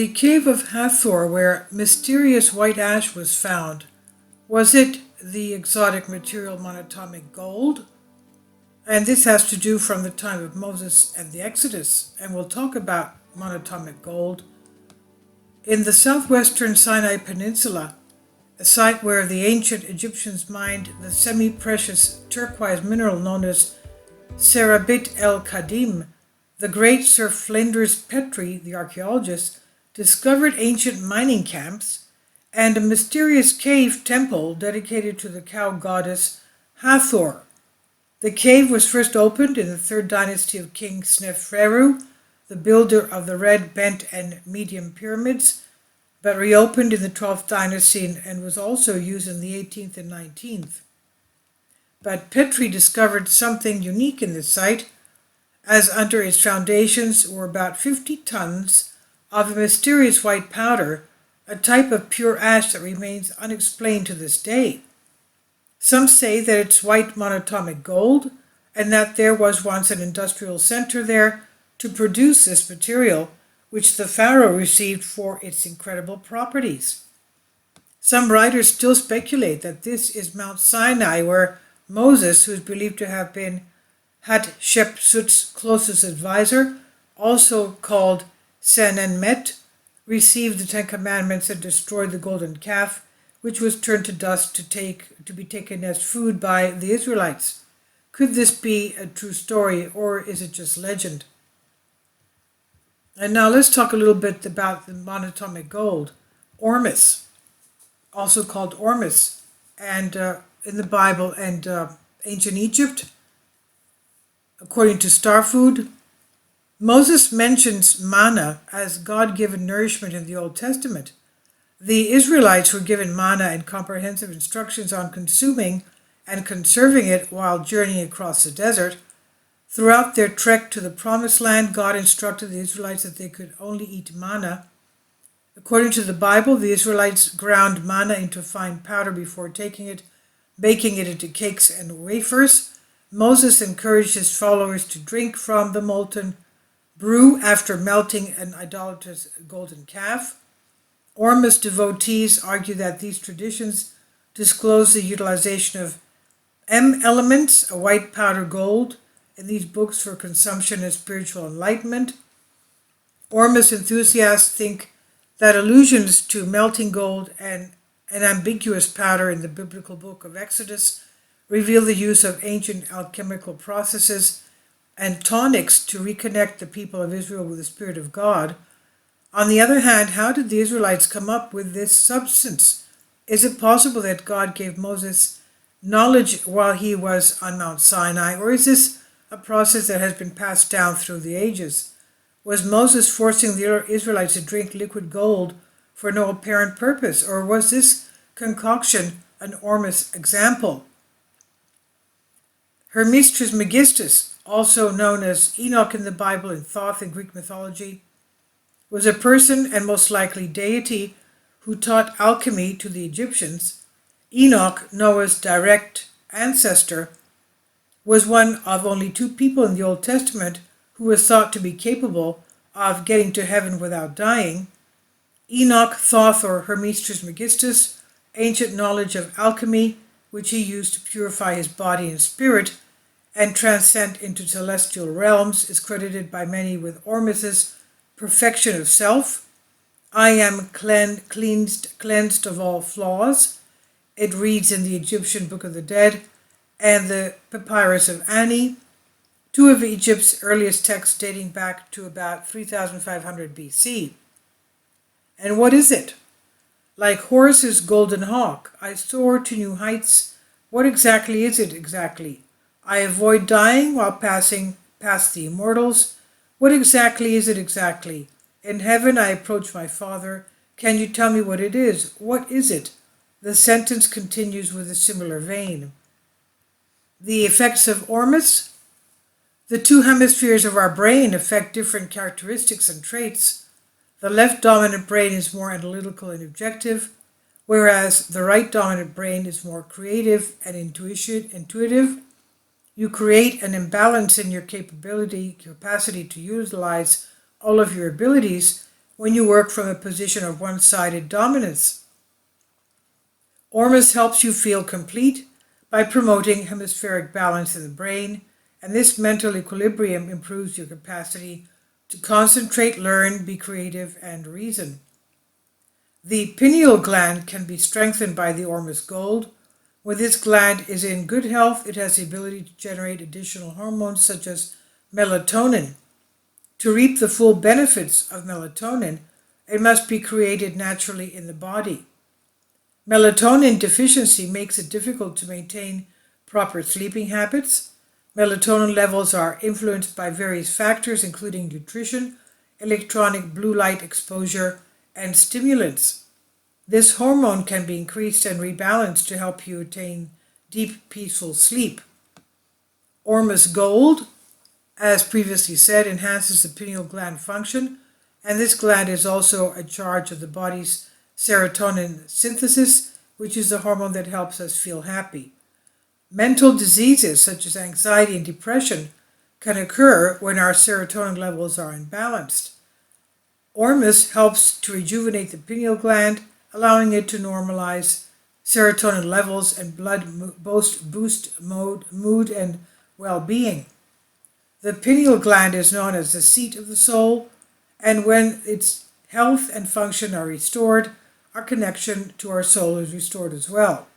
The cave of Hathor, where mysterious white ash was found, was it the exotic material monatomic gold? And this has to do from the time of Moses and the Exodus, and we'll talk about monatomic gold. In the southwestern Sinai Peninsula, a site where the ancient Egyptians mined the semi-precious turquoise mineral known as Serabit el-Kadim, the great Sir Flinders Petrie, the archaeologist, discovered ancient mining camps and a mysterious cave temple dedicated to the cow goddess Hathor. The cave was first opened in the 3rd dynasty of King Sneferu, the builder of the red, bent, and medium pyramids, but reopened in the 12th dynasty and was also used in the 18th and 19th. But Petrie discovered something unique in this site, as under its foundations were about 50 tons of a mysterious white powder, a type of pure ash that remains unexplained to this day. Some say that it's white monatomic gold, and that there was once an industrial center there to produce this material, which the pharaoh received for its incredible properties. Some writers still speculate that this is Mount Sinai, where Moses, who is believed to have been Hatshepsut's closest advisor, also called Senenmet, received the 10 Commandments and destroyed the golden calf, which was turned to dust to be taken as food by the Israelites. Could this be a true story, or is it just legend? And now let's talk a little bit about the monatomic gold, ormus, also called ormus, and in the Bible and ancient Egypt. According to Star Food, Moses mentions manna as God-given nourishment in the Old Testament. The Israelites were given manna and comprehensive instructions on consuming and conserving it while journeying across the desert. Throughout their trek to the Promised Land, God instructed the Israelites that they could only eat manna. According to the Bible, the Israelites ground manna into fine powder before baking it into cakes and wafers. Moses encouraged his followers to drink from the molten brew after melting an idolatrous golden calf. Ormus devotees argue that these traditions disclose the utilization of elements, a white powder gold, in these books for consumption and spiritual enlightenment. Ormus enthusiasts think that allusions to melting gold and an ambiguous powder in the biblical book of Exodus reveal the use of ancient alchemical processes and tonics to reconnect the people of Israel with the Spirit of God. On the other hand, how did the Israelites come up with this substance? Is it possible that God gave Moses knowledge while he was on Mount Sinai, or is this a process that has been passed down through the ages? Was Moses forcing the Israelites to drink liquid gold for no apparent purpose, or was this concoction an Ormus example? Hermes Trismegistus, also known as Enoch in the Bible and Thoth in Greek mythology, was a person and most likely deity who taught alchemy to the Egyptians. Enoch, Noah's direct ancestor, was one of only 2 people in the Old Testament who was thought to be capable of getting to heaven without dying. Enoch, Thoth, or Hermes Trismegistus, ancient knowledge of alchemy, which he used to purify his body and spirit and transcend into celestial realms, is credited by many with Ormus's perfection of self. I am cleansed of all flaws. It reads in the Egyptian Book of the Dead and the Papyrus of Ani, 2 of Egypt's earliest texts dating back to about 3500 BC. And what is it? Like Horus's golden hawk, I soar to new heights. What exactly is it exactly? I avoid dying while passing past the immortals. What exactly is it exactly? In heaven I approach my Father. Can you tell me what it is? What is it? The sentence continues with a similar vein. The effects of Ormus. The 2 hemispheres of our brain affect different characteristics and traits. The left dominant brain is more analytical and objective, whereas the right dominant brain is more creative and intuitive. You create an imbalance in your capacity to utilize all of your abilities when you work from a position of one-sided dominance. Ormus helps you feel complete by promoting hemispheric balance in the brain, and this mental equilibrium improves your capacity to concentrate, learn, be creative, and reason. The pineal gland can be strengthened by the Ormus gold. When this gland is in good health, it has the ability to generate additional hormones such as melatonin. To reap the full benefits of melatonin, it must be created naturally in the body. Melatonin deficiency makes it difficult to maintain proper sleeping habits. Melatonin levels are influenced by various factors, including nutrition, electronic blue light exposure, and stimulants. This hormone can be increased and rebalanced to help you attain deep, peaceful sleep. Ormus gold, as previously said, enhances the pineal gland function, and this gland is also in charge of the body's serotonin synthesis, which is the hormone that helps us feel happy. Mental diseases such as anxiety and depression can occur when our serotonin levels are imbalanced. Ormus helps to rejuvenate the pineal gland, allowing it to normalize serotonin levels and boost mood and well-being. The pineal gland is known as the seat of the soul, and when its health and function are restored, our connection to our soul is restored as well.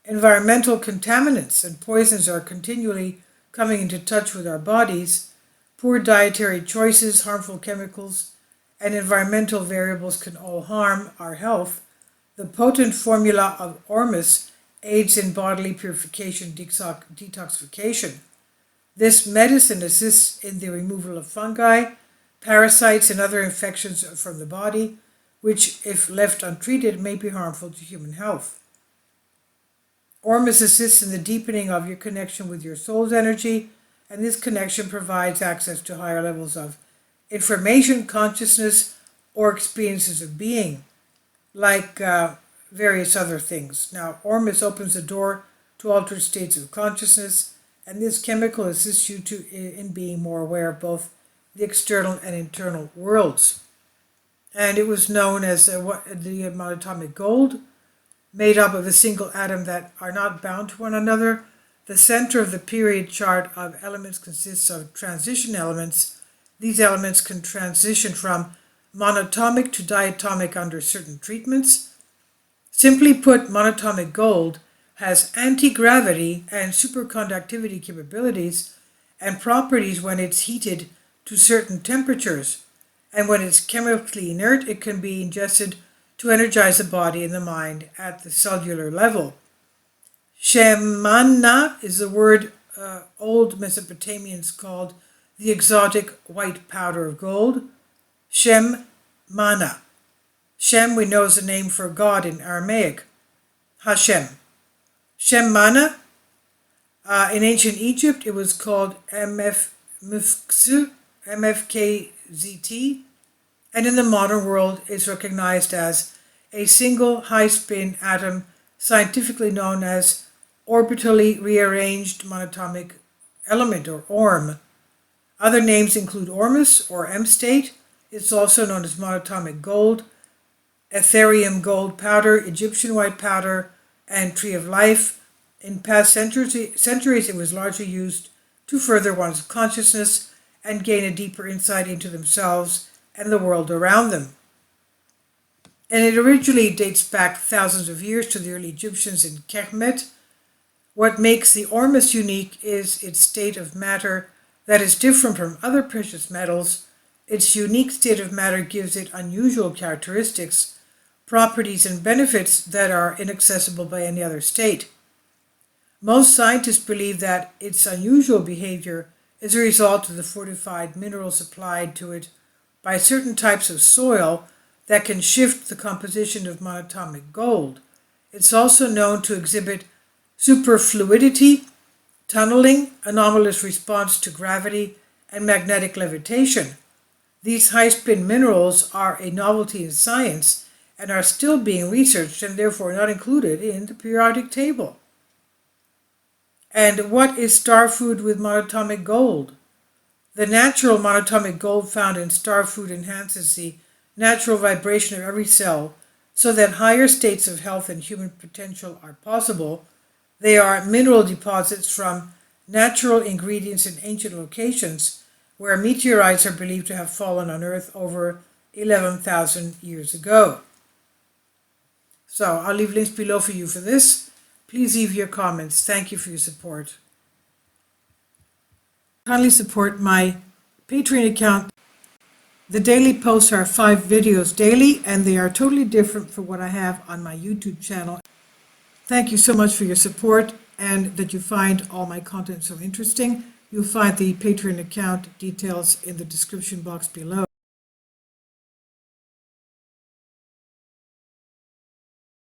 Environmental contaminants and poisons are continually coming into touch with our bodies. Poor dietary choices, harmful chemicals, and environmental variables can all harm our health. The potent formula of Ormus aids in bodily purification detoxification. This medicine assists in the removal of fungi, parasites, and other infections from the body, which, if left untreated, may be harmful to human health. Ormus assists in the deepening of your connection with your soul's energy, and this connection provides access to higher levels of information, consciousness, or experiences of being, like various other things. Now, Ormus opens the door to altered states of consciousness, and this chemical assists you in being more aware of both the external and internal worlds. And it was known as the monatomic gold, made up of a single atom that are not bound to one another. The center of the period chart of elements consists of transition elements. These elements can transition from monatomic to diatomic under certain treatments. Simply put, monatomic gold has anti-gravity and superconductivity capabilities and properties when it's heated to certain temperatures. And when it's chemically inert, it can be ingested to energize the body and the mind at the cellular level. Shemana is the word old Mesopotamians called the exotic white powder of gold. Shem-mana. Shem, we know, is the name for God in Aramaic. Hashem. Shem-mana, in ancient Egypt, it was called MFKZT, and in the modern world is recognized as a single high-spin atom, scientifically known as orbitally rearranged monatomic element, or ORM. Other names include Ormus or M-state. It's also known as monatomic gold, Ethereum gold powder, Egyptian white powder, and tree of life. In past centuries, it was largely used to further one's consciousness and gain a deeper insight into themselves and the world around them. And it originally dates back thousands of years to the early Egyptians in Kemet. What makes the Ormus unique is its state of matter that is different from other precious metals. Its unique state of matter gives it unusual characteristics, properties, and benefits that are inaccessible by any other state. Most scientists believe that its unusual behavior is a result of the fortified minerals supplied to it by certain types of soil that can shift the composition of monatomic gold. It's also known to exhibit superfluidity, tunneling, anomalous response to gravity, and magnetic levitation. These high-spin minerals are a novelty in science and are still being researched and therefore not included in the periodic table. And what is star food with monatomic gold? The natural monatomic gold found in star food enhances the natural vibration of every cell so that higher states of health and human potential are possible. They are mineral deposits from natural ingredients in ancient locations where meteorites are believed to have fallen on Earth over 11,000 years ago. So I'll leave links below for you for this. Please leave your comments. Thank you for your support. Kindly support my Patreon account. The daily posts are 5 videos daily, and they are totally different from what I have on my YouTube channel. Thank you so much for your support and that you find all my content so interesting. You'll find the Patreon account details in the description box below.